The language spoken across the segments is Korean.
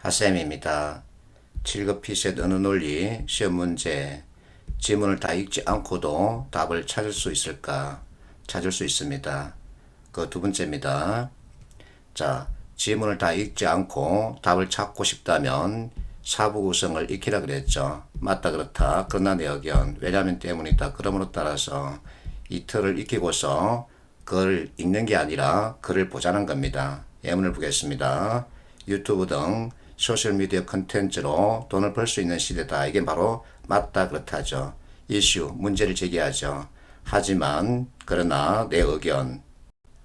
하쌤입니다. 7급 피셋 언어 논리 시험 문제. 지문을 다 읽지 않고도 답을 찾을 수 있을까? 찾을 수 있습니다. 그 두 번째입니다. 자, 지문을 다 읽지 않고 답을 찾고 싶다면 사부 구성을 익히라 그랬죠. 맞다 그렇다. 그러나 내 의견. 왜냐면 때문이다. 그러므로 따라서 이 틀을 익히고서 그걸 읽는 게 아니라 글을 보자는 겁니다. 예문을 보겠습니다. 유튜브 등 소셜미디어 컨텐츠로 돈을 벌 수 있는 시대다. 이게 바로 맞다 그렇다죠. 이슈, 문제를 제기하죠. 하지만, 그러나, 내 의견.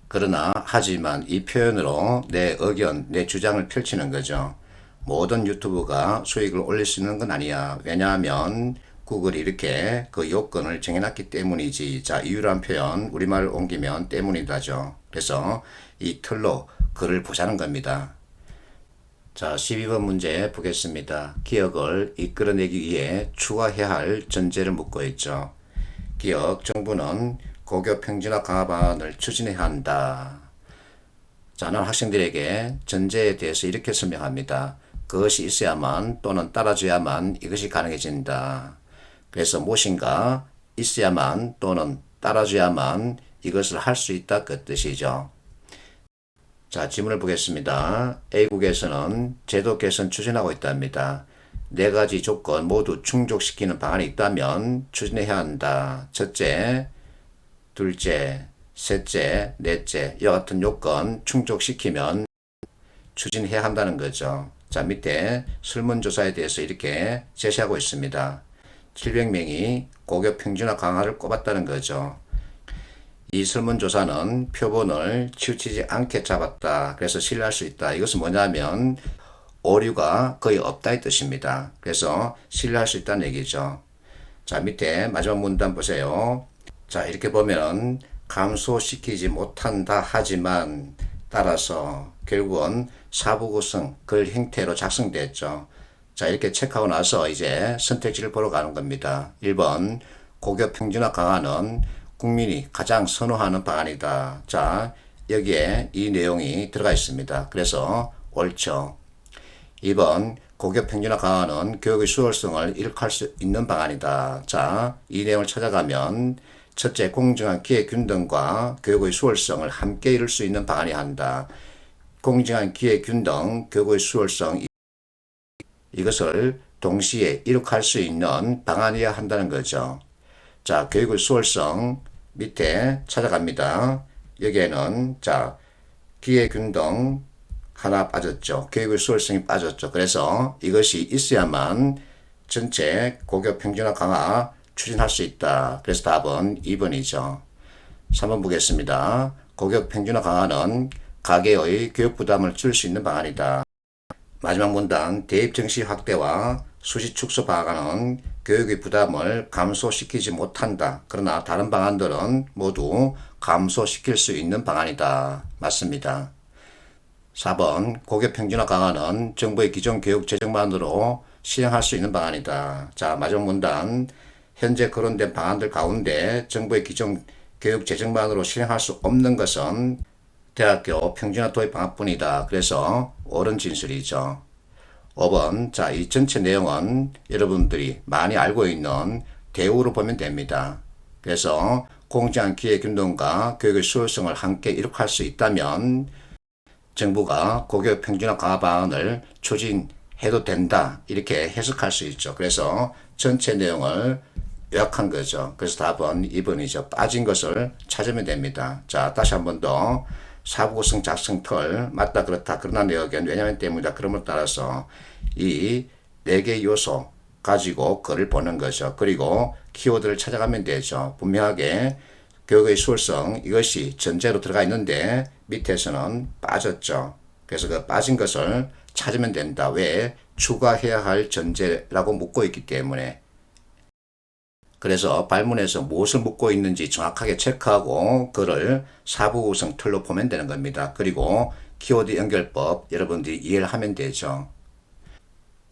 그러나, 하지만 이 표현으로 내 의견, 내 주장을 펼치는 거죠. 모든 유튜브가 수익을 올릴 수 있는 건 아니야. 왜냐하면 구글이 이렇게 그 요건을 정해놨기 때문이지. 자, 이유란 표현 우리말을 옮기면 때문이다죠. 그래서 이 틀로 글을 보자는 겁니다. 자, 12번 문제 보겠습니다. 기억을 이끌어내기 위해 추가해야 할 전제를 묻고 있죠. 기억, 정부는 고교 평준화 강화 방안을 추진해야 한다. 자, 는 학생들에게 전제에 대해서 이렇게 설명합니다. 그것이 있어야만 또는 따라줘야만 이것이 가능해진다. 그래서 무엇인가 있어야만 또는 따라줘야만 이것을 할 수 있다 그 뜻이죠. 자, 지문을 보겠습니다. A국에서는 제도 개선 추진하고 있답니다. 네 가지 조건 모두 충족시키는 방안이 있다면 추진해야 한다. 첫째, 둘째, 셋째, 넷째, 이와 같은 요건 충족시키면 추진해야 한다는 거죠. 자, 밑에 설문조사에 대해서 이렇게 제시하고 있습니다. 700명이 고교 평준화 강화를 꼽았다는 거죠. 이 설문조사는 표본을 치우치지 않게 잡았다. 그래서 신뢰할 수 있다. 이것은 뭐냐면 오류가 거의 없다 이 뜻입니다. 그래서 신뢰할 수 있다는 얘기죠. 자, 밑에 마지막 문단 보세요. 자, 이렇게 보면 감소시키지 못한다 하지만 따라서 결국은 사부 구성 글 형태로 작성됐죠. 자, 이렇게 체크하고 나서 이제 선택지를 보러 가는 겁니다. 1번 고교 평준화 강화는 국민이 가장 선호하는 방안이다. 자, 여기에 이 내용이 들어가 있습니다. 그래서 옳죠. 2번 고교 평준화 강화는 교육의 수월성을 이룩할 수 있는 방안이다. 자, 이 내용을 찾아가면 첫째, 공정한 기회균등과 교육의 수월성을 함께 이룰 수 있는 방안이어야 한다. 공정한 기회균등, 교육의 수월성 이것을 동시에 이룩할 수 있는 방안이어야 한다는 거죠. 자, 교육의 수월성 밑에 찾아갑니다. 여기에는 자, 기회균등 하나 빠졌죠. 교육의 수월성이 빠졌죠. 그래서 이것이 있어야만 전체 고교 평준화 강화 추진할 수 있다. 그래서 답은 2번이죠. 3번 보겠습니다. 고교 평준화 강화는 가계의 교육 부담을 줄 수 있는 방안이다. 마지막 문단 대입 정시 확대와 수시 축소 방안은 교육의 부담을 감소시키지 못한다. 그러나 다른 방안들은 모두 감소시킬 수 있는 방안이다. 맞습니다. 4번 고교 평준화 강화는 정부의 기존 교육 재정만으로 실행할 수 있는 방안이다. 자, 마지막 문단 현재 거론된 방안들 가운데 정부의 기존 교육 재정만으로 실행할 수 없는 것은 대학교 평준화 도입 방안뿐이다. 그래서 옳은 진술이죠. 5번 자, 이 전체 내용은 여러분들이 많이 알고 있는 대우로 보면 됩니다. 그래서 공정한 기회균등과 교육의 수요성을 함께 이룩할 수 있다면 정부가 고교 평준화 강화 방안을 추진해도 된다. 이렇게 해석할 수 있죠. 그래서 전체 내용을 요약한 거죠. 그래서 답은 2번이죠. 빠진 것을 찾으면 됩니다. 자, 다시 한 번 더. 사부구성 작성틀 맞다 그렇다 그러나 내 의견 왜냐면 때문이다 그럼을 따라서 이 4개 요소 가지고 글을 보는 거죠. 그리고 키워드를 찾아가면 되죠. 분명하게 교육의 수월성 이것이 전제로 들어가 있는데 밑에서는 빠졌죠. 그래서 그 빠진 것을 찾으면 된다. 왜? 추가해야 할 전제라고 묻고 있기 때문에. 그래서 발문에서 무엇을 묻고 있는지 정확하게 체크하고 그를 사부 구성 틀로 보면 되는 겁니다. 그리고 키워드 연결법 여러분들이 이해를 하면 되죠.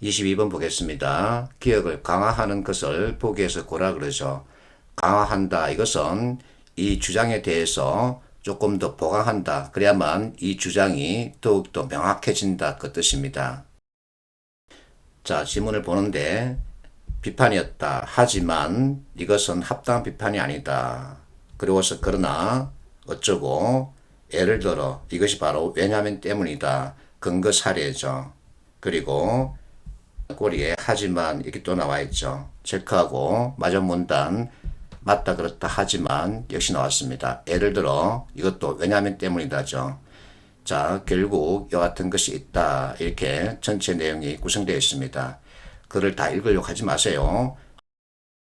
22번 보겠습니다. 기억을 강화하는 것을 보기에서 고라 그러죠. 강화한다 이것은 이 주장에 대해서 조금 더 보강한다. 그래야만 이 주장이 더욱더 명확해진다 그 뜻입니다. 자, 지문을 보는데 비판이었다. 하지만 이것은 합당한 비판이 아니다. 그리고서 그러나 어쩌고 예를 들어 이것이 바로 왜냐하면 때문이다. 근거 사례죠. 그리고 꼬리에 하지만 이렇게 또 나와 있죠. 체크하고 마지막 문단 맞다 그렇다 하지만 역시 나왔습니다. 예를 들어 이것도 왜냐하면 때문이다죠. 자, 결국 이와 같은 것이 있다. 이렇게 전체 내용이 구성되어 있습니다. 그를 다 읽으려고 하지 마세요.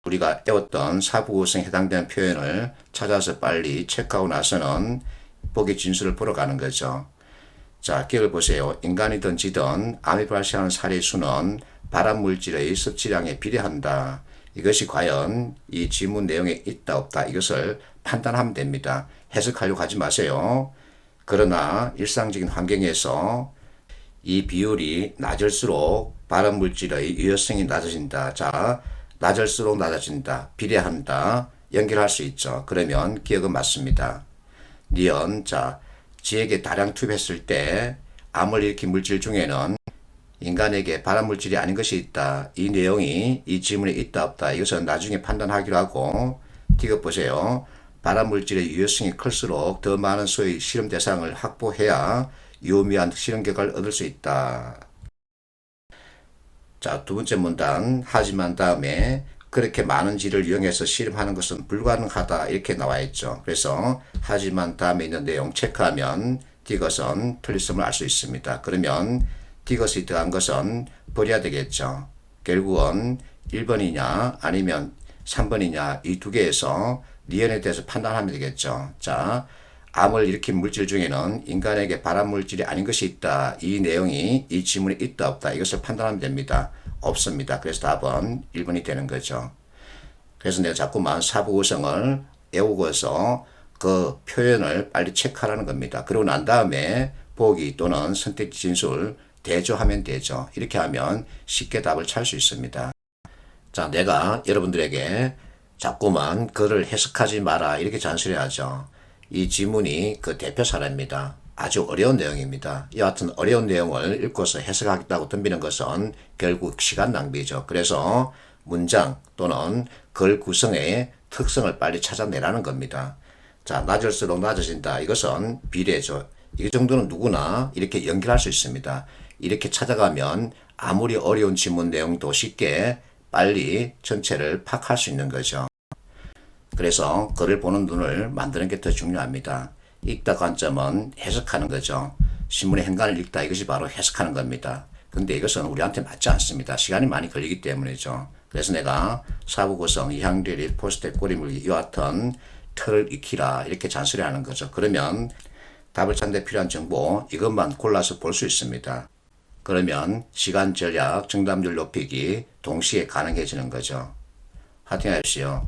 우리가 배웠던 사부구성에 해당되는 표현을 찾아서 빨리 체크하고 나서는 보기 진술을 보러 가는 거죠. 자, 기억을 보세요. 인간이든 쥐든 암이 발생하는 사례 수는 발암물질의 섭취량에 비례한다. 이것이 과연 이 지문 내용에 있다 없다 이것을 판단하면 됩니다. 해석하려고 하지 마세요. 그러나 일상적인 환경에서 이 비율이 낮을수록 발암물질의 유효성이 낮아진다. 자, 낮을수록 낮아진다. 비례한다. 연결할 수 있죠. 그러면 기억은 맞습니다. 니은, 자, 쥐에게 다량 투입했을 때 암을 일으킨 물질 중에는 인간에게 발암물질이 아닌 것이 있다. 이 내용이 이 지문에 있다 없다. 이것은 나중에 판단하기로 하고 디귿 보세요. 발암물질의 유효성이 클수록 더 많은 수의 실험 대상을 확보해야 유의미한 실험 결과를 얻을 수 있다. 자, 두 번째 문단 하지만 다음에 그렇게 많은 질을 이용해서 실험하는 것은 불가능하다 이렇게 나와 있죠. 그래서 하지만 다음에 있는 내용 체크하면 디귿은 틀렸음을 알 수 있습니다. 그러면 디귿이 더한 것은 버려야 되겠죠. 결국은 1번이냐 아니면 3번이냐 이 두 개에서 니은에 대해서 판단하면 되겠죠. 자, 암을 일으킨 물질 중에는 인간에게 발암물질이 아닌 것이 있다. 이 내용이 이 지문에 있다 없다 이것을 판단하면 됩니다. 없습니다. 그래서 답은 1번이 되는 거죠. 그래서 내가 자꾸만 사부구성을 외우고서 그 표현을 빨리 체크하라는 겁니다. 그러고 난 다음에 보기 또는 선택 진술 대조하면 되죠. 이렇게 하면 쉽게 답을 찾을 수 있습니다. 자, 내가 여러분들에게 자꾸만 글을 해석하지 마라 이렇게 잔소리하죠. 이 지문이 그 대표 사례입니다. 아주 어려운 내용입니다. 이와 같은 어려운 내용을 읽고서 해석하겠다고 덤비는 것은 결국 시간 낭비죠. 그래서 문장 또는 글 구성의 특성을 빨리 찾아내라는 겁니다. 자, 낮을수록 낮아진다. 이것은 비례죠. 이 정도는 누구나 이렇게 연결할 수 있습니다. 이렇게 찾아가면 아무리 어려운 지문 내용도 쉽게 빨리 전체를 파악할 수 있는 거죠. 그래서 글을 보는 눈을 만드는 게 더 중요합니다. 읽다 관점은 해석하는 거죠. 신문의 행간을 읽다 이것이 바로 해석하는 겁니다. 근데 이것은 우리한테 맞지 않습니다. 시간이 많이 걸리기 때문이죠. 그래서 내가 사부구성, 이항대리, 포스텍, 꼬리물기 이와 같은 틀을 익히라 이렇게 잔소리하는 거죠. 그러면 답을 찾는 데 필요한 정보 이것만 골라서 볼 수 있습니다. 그러면 시간 절약, 정답률 높이기 동시에 가능해지는 거죠. 화이팅 하십시오.